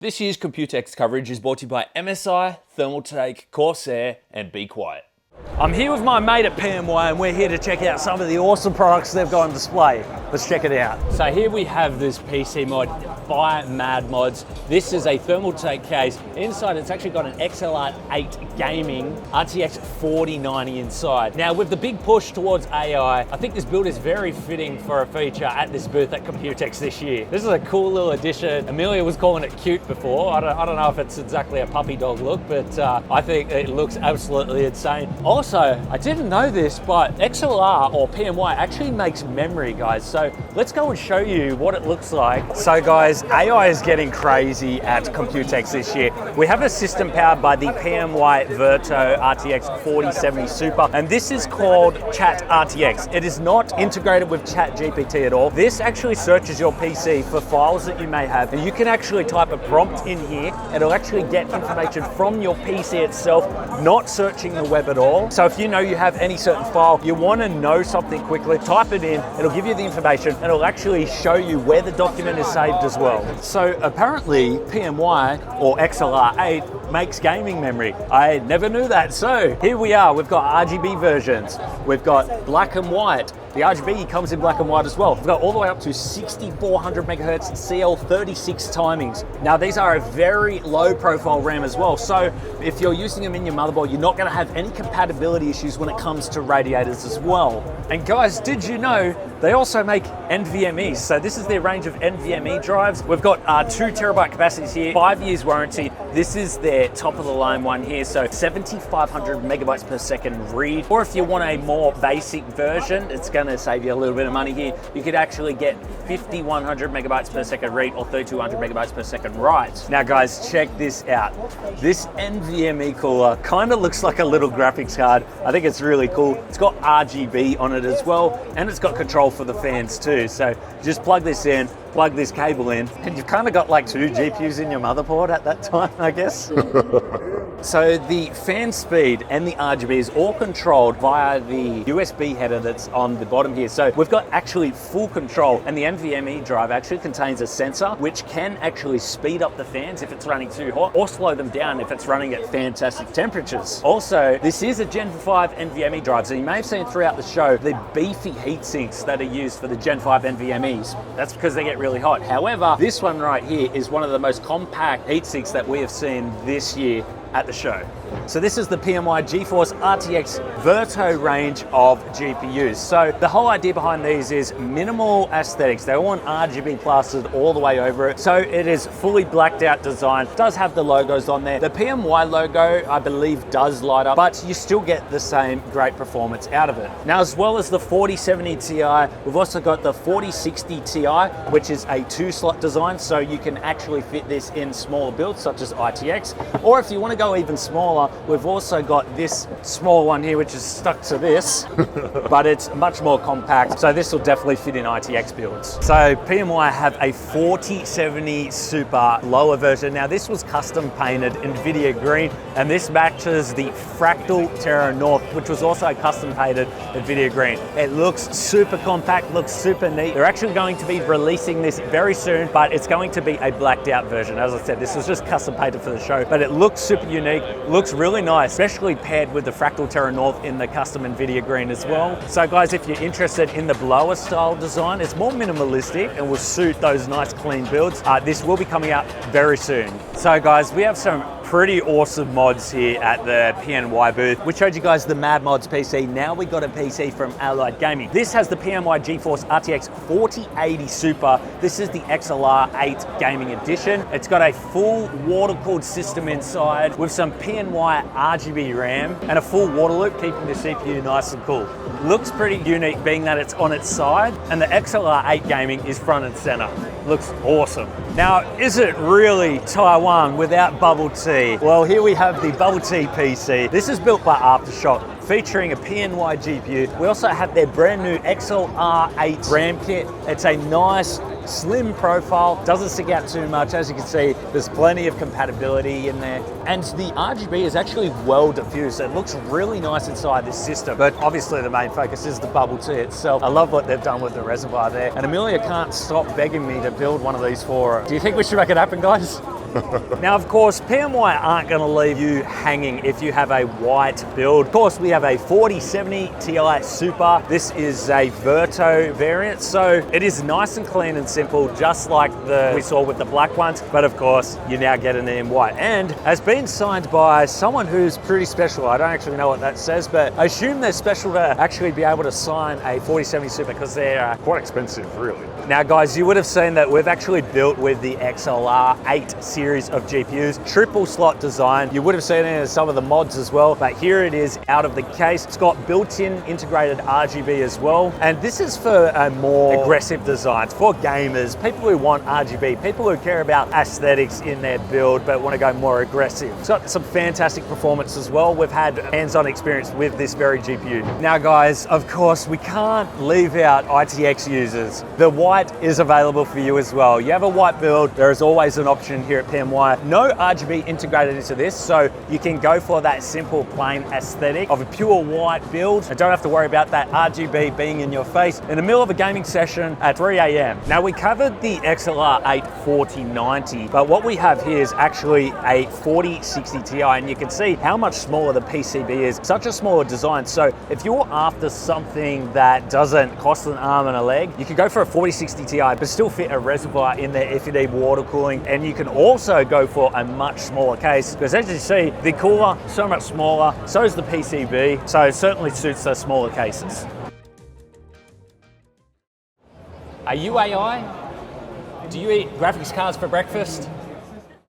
This year's Computex coverage is brought to you by MSI, Thermaltake, Corsair, and Be Quiet. I'm here with my mate at PMY and we're here to check out some of the awesome products they've got on display. Let's check it out. So here we have this PC mod by Mad Mods. This is a Thermaltake case. Inside it's actually got an XLR 8 gaming RTX 4090 inside. Now with the big push towards AI, I think this build is very fitting for a feature at this booth at Computex this year. This is a cool little addition. Amelia was calling it cute before. I don't know if it's exactly a puppy dog look, but I think it looks absolutely insane. Also, I didn't know this, but XLR or PMY actually makes memory, guys. So let's go and show you what it looks like. So guys, AI is getting crazy at Computex this year. We have a system powered by the PMY Verto RTX 4070 Super, and this is called Chat RTX. It is not integrated with ChatGPT at all. This actually searches your PC for files that you may have, and you can actually type a prompt in here, and it'll actually get information from your PC itself, not searching the web at all. So if you know you have any certain file, you want to know something quickly, type it in, it'll give you the information, and it'll actually show you where the document is saved as well. So apparently PMY or XLR 8 makes gaming memory. I never knew that. So here we are, we've got RGB versions, we've got black and white. The RGB comes in black and white as well. We've got all the way up to 6400 megahertz CL36 timings. Now these are a very low profile RAM as well. So if you're using them in your motherboard, you're not gonna have any compatibility issues when it comes to radiators as well. And guys, did you know they also make NVMe? So this is their range of NVMe drives. We've got 2 terabyte capacities here, 5 years warranty. This is their top of the line one here. So 7,500 megabytes per second read. Or if you want a more basic version, it's gonna save you a little bit of money here. You could actually get 5,100 megabytes per second read or 3,200 megabytes per second write. Now guys, check this out. This NVMe cooler kind of looks like a little graphics card. I think it's really cool. It's got RGB on it as well, and it's got control for the fans too. So just plug this in, plug this cable in, and you've kind of got like 2 GPUs in your motherboard at that time, I guess. So the fan speed and the RGB is all controlled via the USB header that's on the bottom here. So we've got actually full control, and the NVMe drive actually contains a sensor which can actually speed up the fans if it's running too hot or slow them down if it's running at fantastic temperatures. Also, this is a Gen 5 NVMe drive, so you may have seen throughout the show the beefy heat sinks that are used for the Gen 5 NVMe's. That's because they get really hot. However, this one right here is one of the most compact heat sinks that we have seen this year at the show. So this is the PMY GeForce RTX Verto range of GPUs. So the whole idea behind these is minimal aesthetics. They want RGB plastered all the way over it. So it is fully blacked out design. It does have the logos on there. The PMY logo, I believe, does light up, but you still get the same great performance out of it. Now, as well as the 4070 Ti, we've also got the 4060 Ti, which is a 2-slot design. So you can actually fit this in smaller builds such as ITX, or if you want to go even smaller, we've also got this small one here which is stuck to this, but it's much more compact, so this will definitely fit in ITX builds. So PMY have a 4070 Super lower version. Now this was custom painted Nvidia green, and this matches the Fractal Terra North, which was also custom painted Nvidia green. It looks super compact, looks super neat. They're actually going to be releasing this very soon, but it's going to be a blacked out version. As I said, this was just custom painted for the show, but it looks super unique, looks really nice, especially paired with the Fractal Terra North in the custom Nvidia green as well. So guys, if you're interested in the blower style design, it's more minimalistic and will suit those nice clean builds. This will be coming out very soon. So guys, we have some pretty awesome mods here at the PMY booth. We showed you guys the Mad Mods PC. Now we got a PC from Allied Gaming. This has the PMY GeForce RTX 4080 Super. This is the XLR 8 Gaming Edition. It's got a full water-cooled system inside with some PMY RGB RAM and a full water loop, keeping the CPU nice and cool. Looks pretty unique being that it's on its side, and the XLR 8 Gaming is front and center. Looks awesome. Now, is it really Taiwan without bubble tea? Well, here we have the Bubble Tea PC. This is built by Aftershock, featuring a PMY GPU. We also have their brand new XLR8 RAM kit. It's a nice, slim profile, doesn't stick out too much. As you can see, there's plenty of compatibility in there. And the RGB is actually well diffused, so it looks really nice inside this system. But obviously the main focus is the bubble tea itself. I love what they've done with the reservoir there. And Amelia can't stop begging me to build one of these for her. Do you think we should make it happen, guys? Now, of course, PMY aren't going to leave you hanging if you have a white build. Of course, we have a 4070 Ti Super. This is a Verto variant, so it is nice and clean and simple, just like we saw with the black ones. But of course, you now get it in white, and has been signed by someone who's pretty special. I don't actually know what that says, but I assume they're special to actually be able to sign a 4070 Super because they're quite expensive, really. Now, guys, you would have seen that we've actually built with the XLR 8 series of GPUs, triple slot design. You would have seen it in some of the mods as well, but here it is out of the case. It's got built-in integrated RGB as well, and this is for a more aggressive designs, for gamers, people who want RGB, people who care about aesthetics in their build but want to go more aggressive. It's got some fantastic performance as well. We've had hands-on experience with this very GPU. Now, guys, of course, we can't leave out ITX users. The white is available for you as well. You have a white build, there is always an option here at PMY. No RGB integrated into this, so you can go for that simple plain aesthetic of a pure white build and don't have to worry about that RGB being in your face in the middle of a gaming session at 3 a.m. Now, we covered the XLR 8 4090, but what we have here is actually a 4060 Ti, and you can see how much smaller the PCB is. Such a smaller design, so if you're after something that doesn't cost an arm and a leg, you can go for a 4060 Ti, but still fit a reservoir in there if you need water cooling. And you can also go for a much smaller case, because as you see, the cooler, so much smaller, so is the PCB, so it certainly suits those smaller cases. Are you AI? Do you eat graphics cards for breakfast?